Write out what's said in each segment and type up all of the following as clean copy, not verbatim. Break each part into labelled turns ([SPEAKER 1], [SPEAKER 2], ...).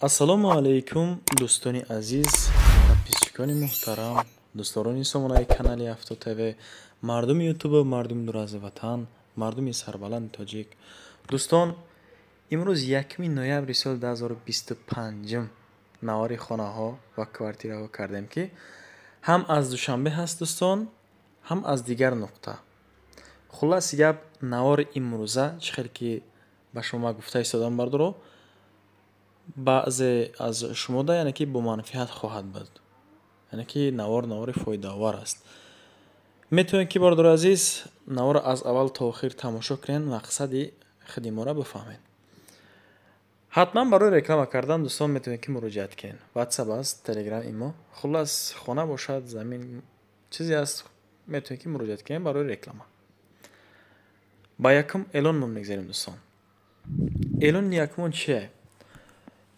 [SPEAKER 1] ассалому алайкум дӯстони азиз, подписчикони муҳтарам, дӯстдорони сомонаи канали Авто ТВ, мардуми ютубу мардуми дур аз ватан, мардуми сарбаланди тоҷик. дӯстон, имрӯз 1 ноябри соли 2025 навори хонаҳо ва квартираҳо кардем, ки ҳам аз душанбе ҳаст дӯстон, ҳам аз дигар нуқта. хулоси гап, навори имрӯза чӣ хел ки ба шумо гуфта истодам бардуро, баъзе аз шумода яъне ки бо манфиат хоҳад буд, яъне ки навори фоидаовар аст. метавонед ки бардори азиз навора аз аввал то охир тамошо кунед, мақсади хидимора бифаҳмед. ҳатман барои реклама кардан дӯстон метавонед ки муроҷиат кунед. ватсап аст, телеграм, имо, хулас хона бошад, замин чизе аст, метавонед ки муроҷиат кунед барои реклама. ба якум эълон мо мегзарем дӯстон. эълони якумон чие?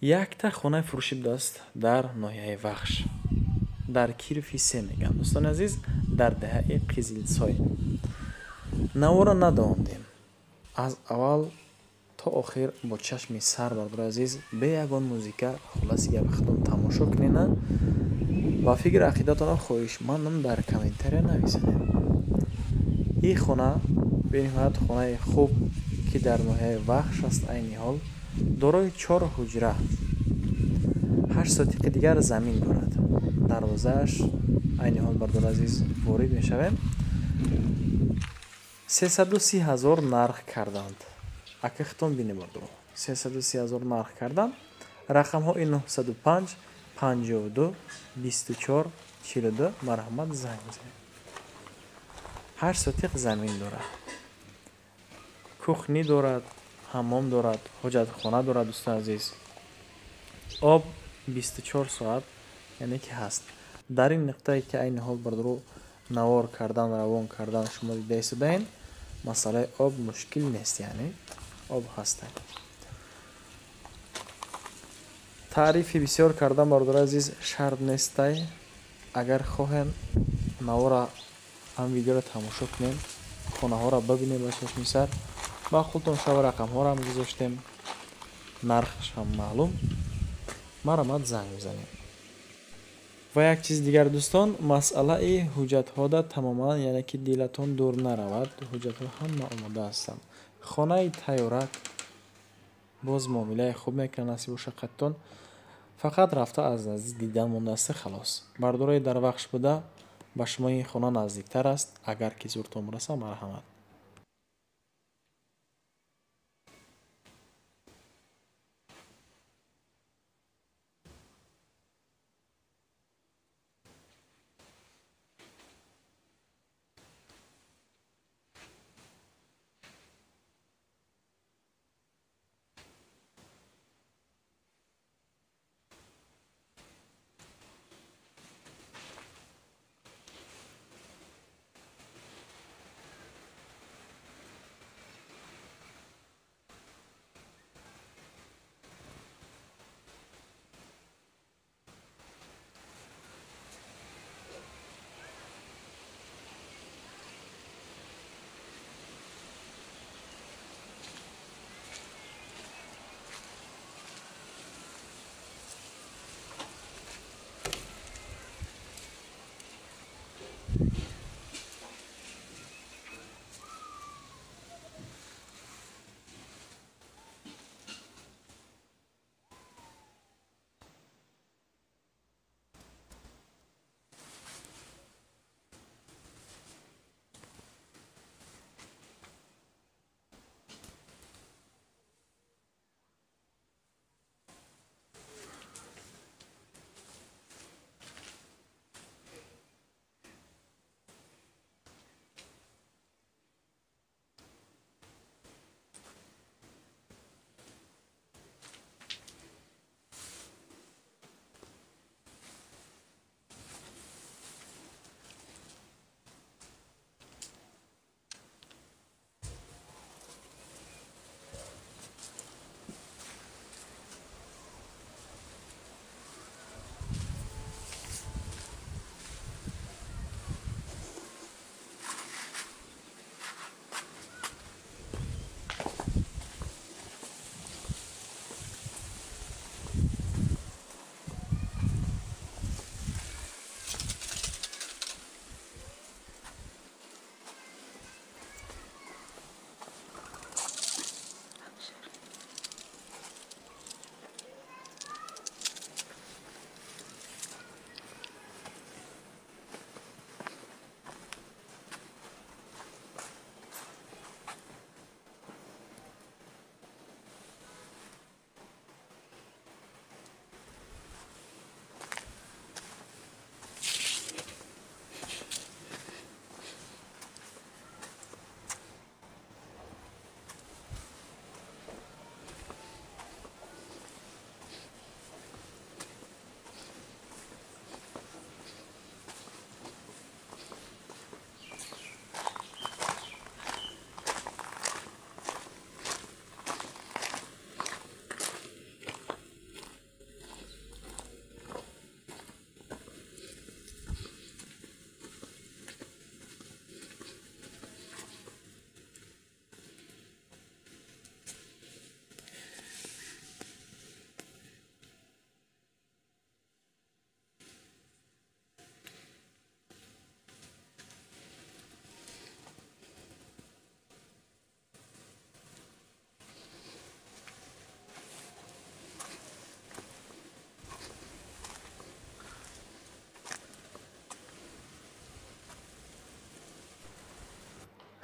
[SPEAKER 1] якта хонаи фурӯшӣ будааст дар ноҳияи Вахш, дар кирфи 3 мегӯям дӯстони азиз, дар деҳаи Қизилсой. навора надондем, аз аввал то охир бо чашми сар бардори азиз, бе ягон музика, хулоси гап худтон тамошо кунена ва фикри ақидатонро хоҳишмандам дар комментария нависонед. ин хона бениҳоят хонаи хуб ки дар ноҳияи Вахш аст, айни ҳол дорои 4 ҳуҷра, 8 сотиқи дигар замин дорад. дарвозааш айни ҳол бардор азиз ворид мешавем. 330 000 нарх карданд. ака хитон бине бардор 330 000 нарх карданд. рақамҳо ин 905 52 24 42. марҳамат, занг бизанед. 8 сотиқ замин дорад, кухни дорад, ҳаммом дорад, ҳоҷатхона дорад дӯстони азиз. об 24 соат яъне ки ҳаст. дар ин нуқтае ки айни ҳол бардоро навор кардан, равон кардан шумо дида истодаен, масъалаи об мушкил нест, яъне об ҳастад. таърифи бисёр кардан бардори азиз шарт нестай. агар хоҳем навора ҳам видеоро тамошо кунем, хонаҳоро бибинем ба чашми сар, ба худтон шава рақамҳоро ҳам гузоштем, нархаш ҳам маълум. марҳамат, занг бизанед. ва як чизи дигар дӯстон, масъалаи ҳуҷҷатҳода тамоман, яъне ки дилатон дур наравад, ҳуҷҷатҳо ҳама омода ҳастанд. хонаи тайёрак боз муомилаи хуб мекунад насиби мушаққаттон, фақат рафта аз наздик дидан мондааста халос. бардорае дар Вахш буда, ба шумо ин хона наздиктар аст. агар ки зуртон мураса, марҳамат.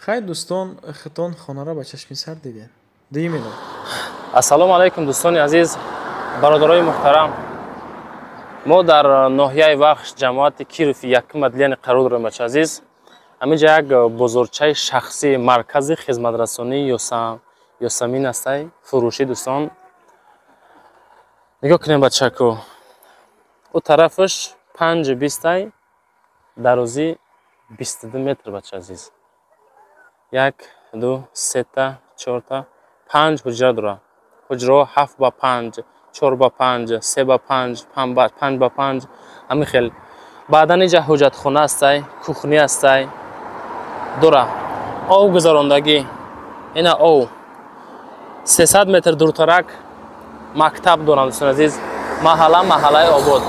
[SPEAKER 1] خیر دوستان، خطان خانه را به چشم سر دیدین. دیمینو.
[SPEAKER 2] السلام علیکم دوستان عزیز، برادرای محترم. ما در ناحیه وخش جماعت کیرف یک مدلین قرار داریم بچه عزیز. همینجا یک بزرگچه شخصی مرکز خدمت رسانی یاسمین است، فروشی دوستان. نگاه کنیم بچه کو. او طرفش 5-20 درازی 22 متر بچه عزیز. 1 2 3 4 5 حجره داره. حجره 7x5 4x5 3x5 5x5 همین خیلی. بعدا اینجا حجت خونه است، کوخنی است داره. او گذراندگی اینا او 300 متر دورترک مکتب دارم دوستان عزیز. محله آباد.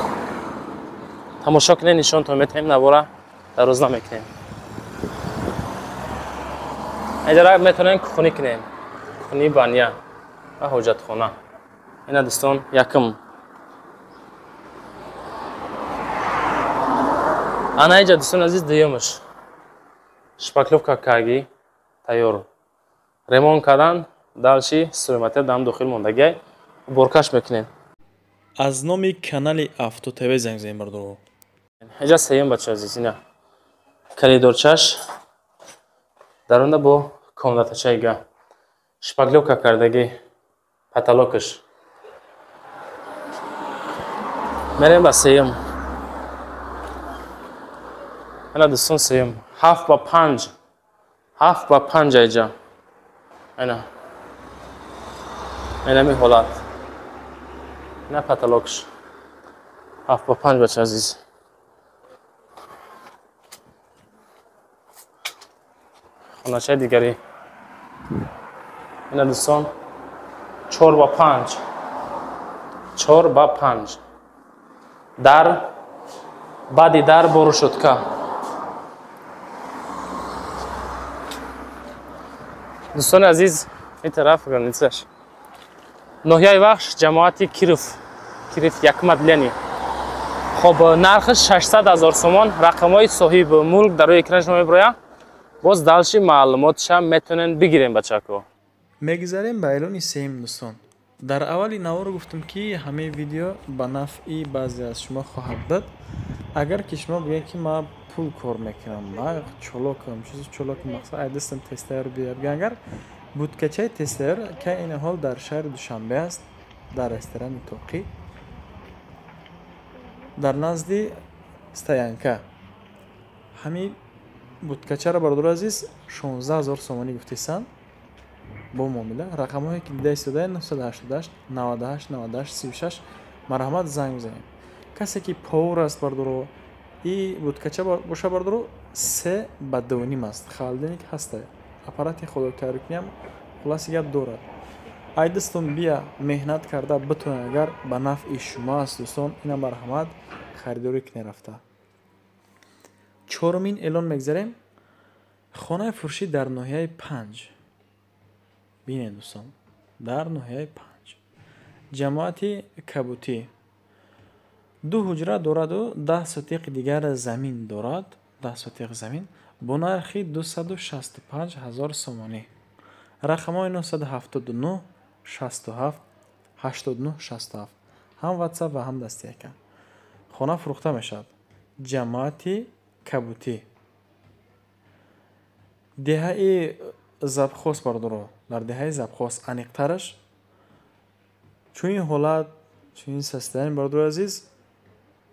[SPEAKER 2] تماشا کنین، نشان تا میتیم نباره در روز نمیکنیم. اینجا میتونین کوخنی کنین، کوخنی بانیا و حجت خونه. اینا دوستان یکم. انا اینجا دوستان عزیز دیومش شپاکلوفکا کاگی تیار. ремонт کردن دالشی سومتر دام داخل موندگی برکش میکنین.
[SPEAKER 1] از نام کانال افتا تв زنگ زدیم بردارو.
[SPEAKER 2] اینجا سیم بچه عزیز. اینا کلیدورچش درونده با کاملاتچایگا شپاکلوفکا کردگی پتالوکش. میریم با سیم. اینا دوستان سیم 7x5 اینجا. اینا می حالت. اینا پتالوکش 7x5 بچه عزیز. خونه‌چه دیگری. اینا دوستان 4x5 در بعدی در برو شدکا. دوستان عزیز این طرف گرنیتش ناحیه وخش جماعت کیرف یک مدلنی. خب نرخش 600,000 سومان. رقمای صاحب ملک در روی اکران شما میبراید. باز دالشی معلوماتش هم میتونن بگیریم بچه‌کو.
[SPEAKER 1] میگذاریم به اعلان سیم دوستان. در اولی نوار گفتم که همه ویدیو به نفع بعضی از شما خواهد بود. اگر که شما بگید که ما پول کار میکنم، ما چالاکم، چیز چالاک مقصد ایدستم تستر بیاد. اگر بودکچه تستر که این حال در شهر دوشنبه است، در رستوران توقی در نزد استیانکا. همین بودکچه را برادر عزیز 16,000 سومانی گفتیسن با معامله. رقم هایی که دیده ایستاده 988 98 98 36 مرحمت زنگ بزنید. کسی که پاور است بردارو ای بودکچه باشه بردارو 3-2.5 است. خالدنی که هسته اپارات خدا کاری کنیم خلاص یک دورد. ای دوستان بیا مهنت کرده بتونه اگر به نفع شما است دوستان اینا مرحمت خریداری کنه رفته. چهارمین اعلان میگذاریم. خانه فروشی در ناحیه 5. بینید دوستان در ناحیه 5 جماعت کبوتی 2 حجره دارد و 10 سوتیق دیگر زمین دارد. 10 سوتیق زمین با نرخ 265,000 سومانی. رقم های 979 67 89 67 هم واتساپ و هم دستی کن. خانه فروخته میشد. جماعت کبوتی دهه زبخواست بردارو. در دهه زبخواست انیقترش چون این حالت چون این سستین بردار عزیز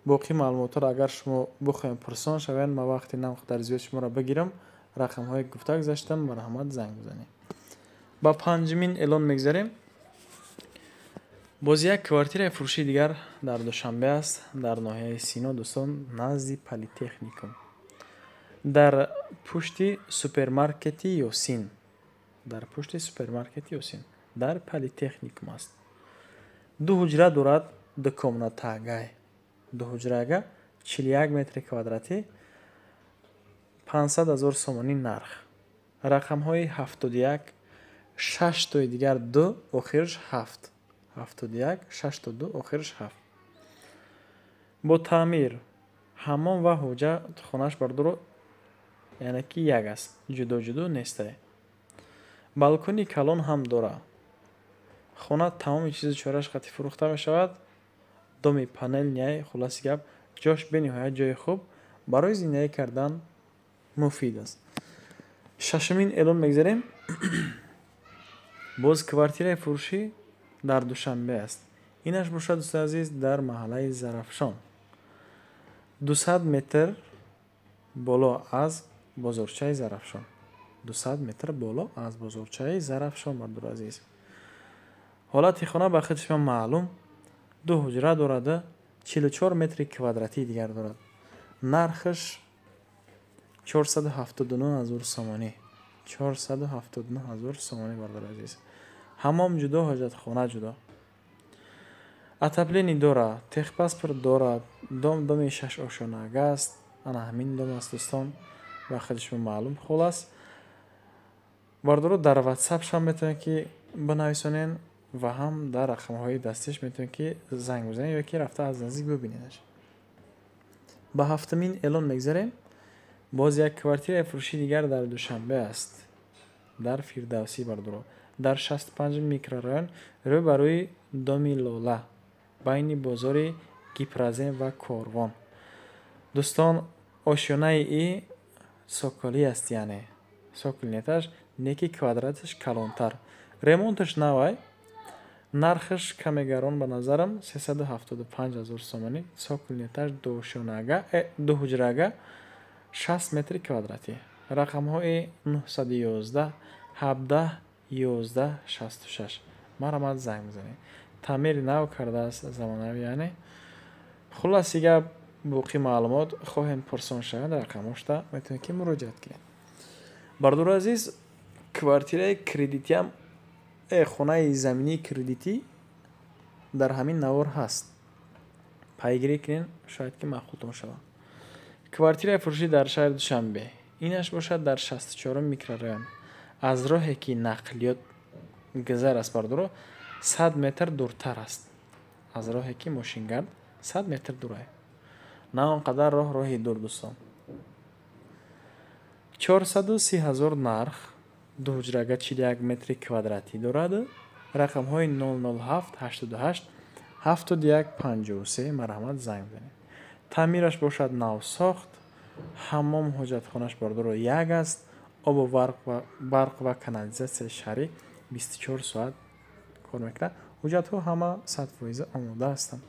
[SPEAKER 1] باقی معلومات را اگر شما بخوایم پرسان شوین ما وقتی نمخ در زیاد شما را بگیرم رقم های گفته گذاشتم مرحمت زنگ بزنیم. با پنجمین اعلان میگذاریم. باز یک کوارتیر فروشی دیگر در دوشنبه است در ناحیه سینا دوستان نزد پلی تکنیکم در پشت سوپرمارکت یاسین. در پشت سوپرمارکت یاسین در پلی تکنیکم است. 2 حجره دارد. دو کامنا تاگای 2 حجره 41 متر کوادراتی 500,000 سومانی نرخ. رقم های 71 6 تا دیگر 2 آخرش 7 71 6 تا 2 آخرش 7 با تعمیر حمام و حوجه خونش بردارو یعنی که یک است، جدا جدا نیسته. балкони калон ҳам дора. хона тамоми чизи чораш қати фурӯхта мешавад. доми панел няй, хулоси гап, ҷош бениҳоят ҷои хуб барои зиндагӣ кардан муфид аст. шашумин эълон мегзарем. боз квартираи фурӯшӣ дар Душанбе аст. инаш бошад дӯстои азиз дар маҳаллаи Зарафшон. 200 метр боло аз бозорчаи Зарафшон. 200 метр боло аз бозорчаи Зарафшон, мардур азиз. ҳолати хона ба худи шумо маълум. 2 ҳуҷра дорад, 44 метри квадратӣ дигар дорад. нархаш 479,000 сомонӣ. 479,000 сомонӣ, мардур азиз. ҳаммом ҷудо, ҳоҷатхона ҷудо. атаплени дорад, техпаспорт дорад, доми 6 ошонага аст. ана ҳамин дом аст дӯстон, ба худи шумо маълум. хулас бардоро дар ватсапшам метавонед ки бинависонен ва ҳам дар рақамҳои дастиш метавонед ки занг бизанед ё ки рафта аз наздик бубинедаш. ба ҳафтумин эълон мегзарем. боз як квартираи фурӯшии дигар дар Душанбе аст. дар Фирдавсӣ, бардоро дар 65 микрорайон, рӯй ба рӯи доми Лола, байни бозори Гипразен ва Корвон. дӯстон, ошёнаи и соколӣ аст, яъне соколнеташ неки квадраташ калонтар. ремонташ навай. нархаш каме гарон ба назарам 375,000 сомонӣ. соколнеташ ду ҳуҷрага 60 метри квадратӣ. рақамҳои 911 17 11 66. марамад занг бизанед. таъмири нав кардааст, замонавӣ яъне. хулоси гап, боқӣ маълумот хоҳем пурсон шавед, рақамошта метавонед ки муроҷиат кунед. бардур азиз, квартираи кредитиам хонаи заминии кредитӣ дар ҳамин навор ҳаст. пайгирӣ кунед, шояд ки маъқултон шавад. квартираи фурӯшӣ дар шаҳри Душанбе. инаш бошад дар 64 микрорайон. аз роҳе ки нақлиёт гузар аст, бардуро 100 метр дуртар аст. аз роҳе ки мошингард 100 метр дурае. на он қадар роҳи дур, дӯстон. 430,000 нарх. 2 ҳуҷрага 41 метри квадратӣ дорад. рақамҳои 007 88 71 53. марҳамат, занг бизанед. таъмираш бошад навсохт. ҳаммом ҳоҷатхонаш бардоро як аст. обу барқ ва канализатсияи шаҳрӣ 24 соат кор мекунад. ҳуҷҷатҳо ҳама 100% омода ҳастанд.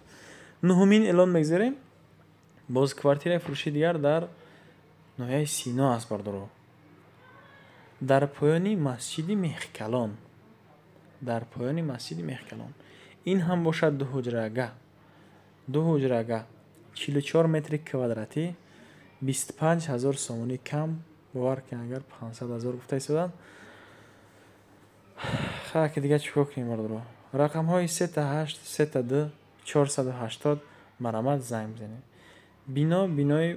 [SPEAKER 1] нуҳумин эълон мегзарем. боз квартираи фурӯшии дигар дар ноҳияи Сино аст, бардоро дар поёни масҷиди Меҳкалон. дар поёни масҷиди Меҳкалон. ин ҳам бошад 2 ҳуҷрага 44 метри квадратӣ. 25,000 сомонӣ кам. бовар кунед, агар 500,000 гуфта истодан хаки дигар чикор кунем, бардоро. рақамҳои 38 32 480. марамат, занг бизанед. бинои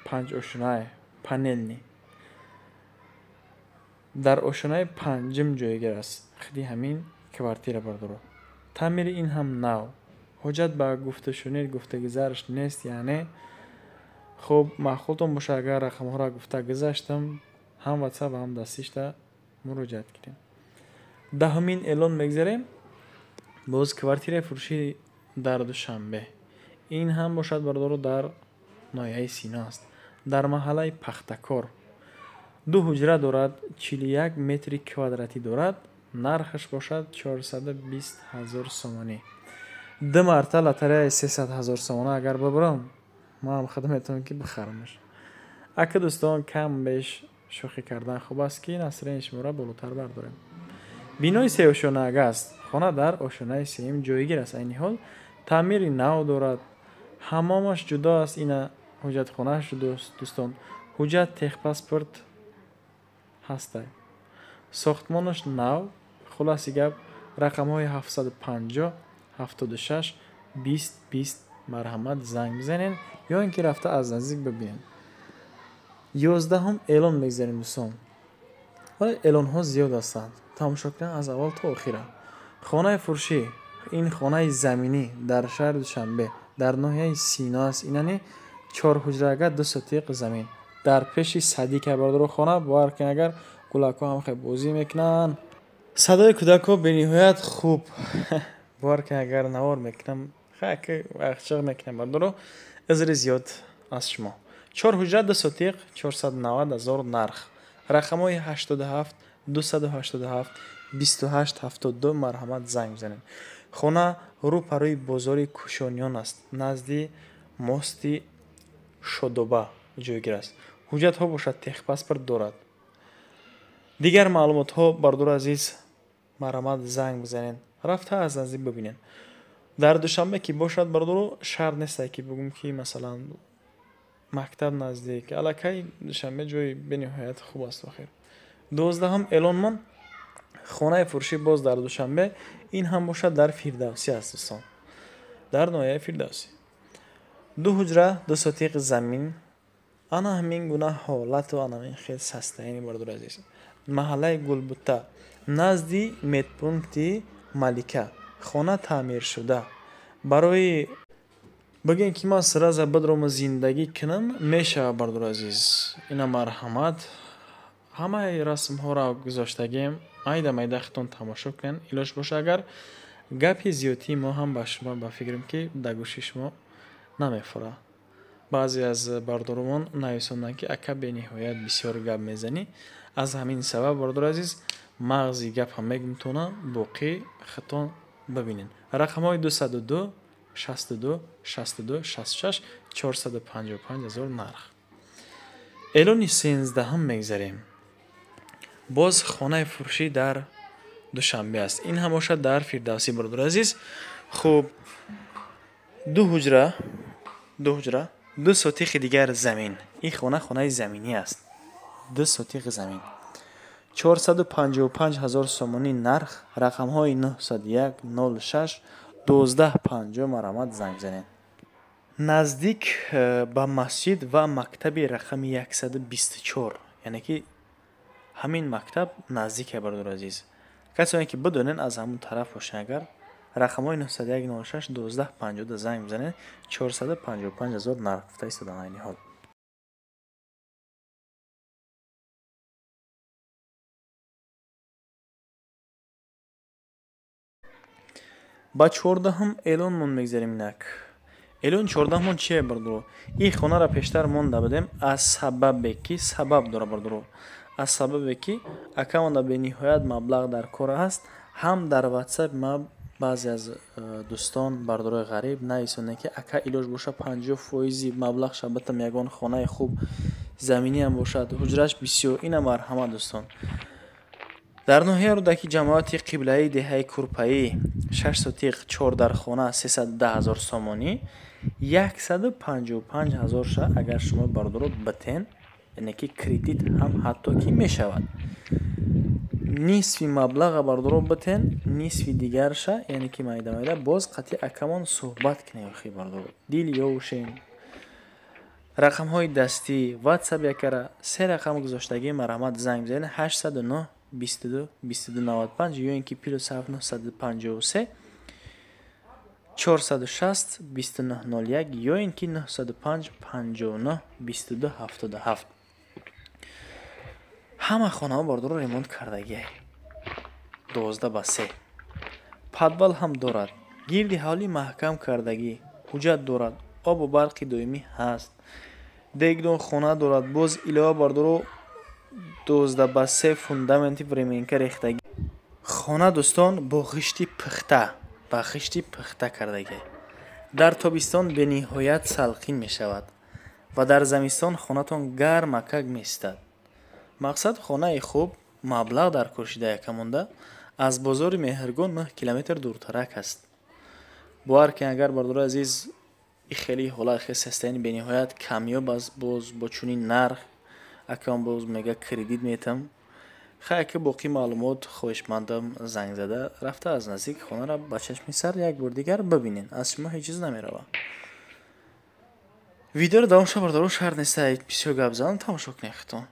[SPEAKER 1] 5 ошонаи панелни дар ошонаи панҷум ҷойгир аст. худи ҳамин квартира, бардоро. таъмири ин ҳам нав. ҳоҷат ба гуфташунед, гуфтагузарш нест, яъне хуб маъқултон бошад агар рақамҳоро гуфта гузаштам, ҳам ватсап ва ҳам дастишта муроҷиат кунем. даҳумин эълон мегзарем. боз квартираи фурӯшӣ дар Душанбе. ин ҳам бошад, бардоро дар ноҳияи Сино аст. дар маҳаллаи Пахтакор. 2 ҳуҷра дорад, 41 метри квадратӣ дорад. нархаш бошад 420,000 сомонӣ. 2 марта лотареяи 300,000 сомона агар бибурам, ман хидметон ки бихарамаш. ака дӯстон, кам беш шӯхӣ кардан хуб аст ки насрини шуморо болотар бардорем. бинои 3 ошонага аст. хона дар ошонаи 3 ҷойгир аст. айни ҳол таъмири нав дорад. ҳаммомаш ҷудо аст. ина ҳуҷҷатхонааш ҷудост, дӯстон. ҳуҷҷат техпаспорт ҳастай. сохтмонаш нав. хулоси гап, рақамҳои 750 76 20 20. марҳамат, занг бизанед ё ин ки рафта аз наздик бибинед. 11 эълон мегзарем, дӯстон. ҳоло эълонҳо зиёд ҳастанд. тамошо кунед аз аввал то охира. хонаи фурӯшӣ. ин хонаи заминӣ дар шаҳри Душанбе дар ноҳияи Сино аст. инани 4 حجره 2 سوتیق زمین. در پیش صدی که بردارو خانه باور کن اگر کودک‌ها هم خیلی بازی میکنن. صدای کودک‌ها بنهایت خوب. باور کن اگر نوار میکنم خیلی وقت میکنم بردارو ازر زیاد از شما. 4 حجره 2 سوتیق 490,000 نرخ. رقم های 87 287 2872 مرحمت زنگ بزنید. خانه رو پروی بازار کوشانیان است، نزدی ماستی شودوبا جایگیر است. حجت ها باشد تخ پاسپورت دارد. دیگر معلومات ها بردار عزیز مرحمت زنگ بزنید. رفته از نزدیک ببینید. در دوشنبه که باشد بردار شهر نیست که بگم که مثلا مکتب نزدیک الکی دوشنبه جای بنهایت خوب است. بخیر 12 هم اعلان من خانه فروشی باز در دوشنبه. این هم باشد در فیردوسی است دوستان، در نایه فیردوسی. 2 حجره 2 سوتیق زمین. انا همین گونه حالت و انا همین خیلی سستهینی بردار عزیز. محله گلبوتا نزدی متپونکتی ملیکه. خانه تعمیر شده. برای بگین که ما سر از بدروم زندگی کنم میشه بردار عزیز. اینا مرحمت همه رسم ها را گذاشتگیم. ایده میده خطون تماشا کن. ایلاش باشه اگر گپی زیادی ما هم با شما با فکرم که در گوش شما نمیفوره. بعضی از بردارمان نویسندن که اکا به نهایت بسیار گپ میزنی. از همین سبب بردار عزیز مغزی گپ هم میگم باقی خطون ببینین. رقم های 202 62 62 66 455,000 نرخ. اعلان 13 هم میگذاریم. باز خانه فروشی در دوشنبه است. این هم باشد در فیردوسی بردار عزیز. خوب 2 حجره 2 سوتیق دیگر زمین. این خانه زمینی است. 2 سوتیق زمین 455,000 سومانی نرخ. رقم های 901 06 1250 مرحمت زنگ زنید. نزدیک به مسجد و مکتب رقم 124 یعنی که همین مکتب نزدیک بردار عزیز. کسانی که بدونن از همون طرف باشن اگر رقم های 901 06 1250 زنگ بزنید. 455,000 نرخ گفته است در این حال. با 14 هم اعلان من میگذاریم. نک اعلان 14 من چیه بردارو؟ این خانه را پیشتر مونده بدیم از سبب که سبب داره بردارو. از سبب که اکاونت به نهایت مبلغ در کار است. هم در واتساپ ما بعضی از دوستان بردار غریب نایسونه که اکا ایلاج باشه 50% مبلغ شبتم یگان خانه خوب زمینی هم باشد حجرش بسیار. این مرحمت دوستان در ناحیه رودکی جماعت قبله دهه کورپایی 6 سوتیق 4 در خانه 310,000 سومانی 155,000 شه اگر شما بردارو بتین یعنی که کریدیت هم حتی که می شود. نصفی مبلغ بردارو بتین نصفی دیگر شه یعنی که مایده باز قطعی اکمان صحبت کنه خیلی بردارو دیل یوشین. رقم های دستی واتساپ یکره 3 رقم گذاشتگی مرحمت زنگ بزنید 809 22 22 95 یا اینکه + 953 460 2901 یا اینکه 905 59 22 77. همه خانه ها بردار ریمونت کردگی 12/3 پادوال هم دارد. گیردی حالی محکم کردگی حجت دارد. آب و برق دائمی هست. دیگدون خانه دارد. باز علاوه بردارو 12/3 فوندامنتی ریمینکر ریختگی. خانه دوستان با خشتی پخته کردگی. در تابستان به نهایت سلقین می شود و در زمستان خانه‌تان گرم مکک می استد. مقصد خانه خوب مبلغ در کشیده یکمونده از بازار مهرگان 9 کیلومتر دورترک است. باور کن اگر بردار عزیز این خیلی حالا خیلی سستین به نهایت کمیاب از باز با چونین نرخ اکام باز میگه کریدیت میتم خیلی که باقی معلومات خوشمندم زنگ زده رفته از نزدیک خانه را با چشم سر یک بار دیگر ببینین. از شما هیچ چیز نمیروه. ویدیو رو دامشا بردارو شهر نیسته بسیار گپ زدم تماشا کنید خودتون.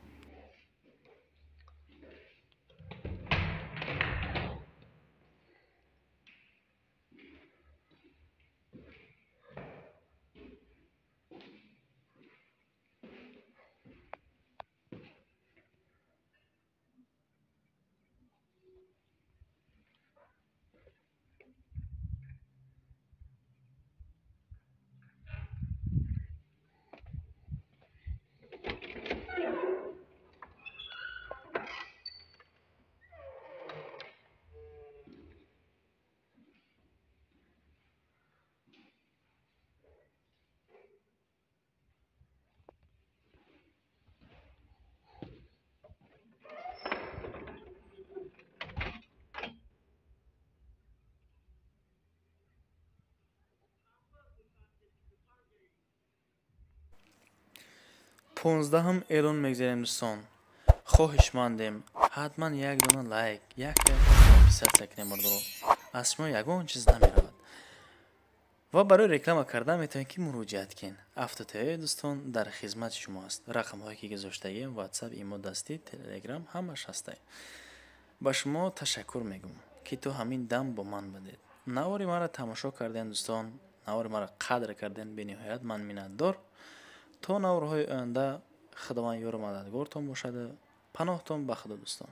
[SPEAKER 1] 15 اعلان میگذاریم دوستان. خواهشمندیم حتما یک دونه لایک، یک پیسه کنیم مردم. از شما یگان چیز نمیرود و برای رکلام کردن میتونید که مراجعت کن. افتاده دوستان در خدمت شما است. رقم هایی که گذاشته ایم واتساپ، ایمو دستی، تلگرام همش هسته. با شما تشکر میگم که تو همین دم با من بدید. نواری مرا تماشا کردین دوستان، نواری مرا قدر کردین به نهایت من منتدار. تا نوارهای آینده خداوند یار مددگارتان باشد. پناهتان به خدا دوستان.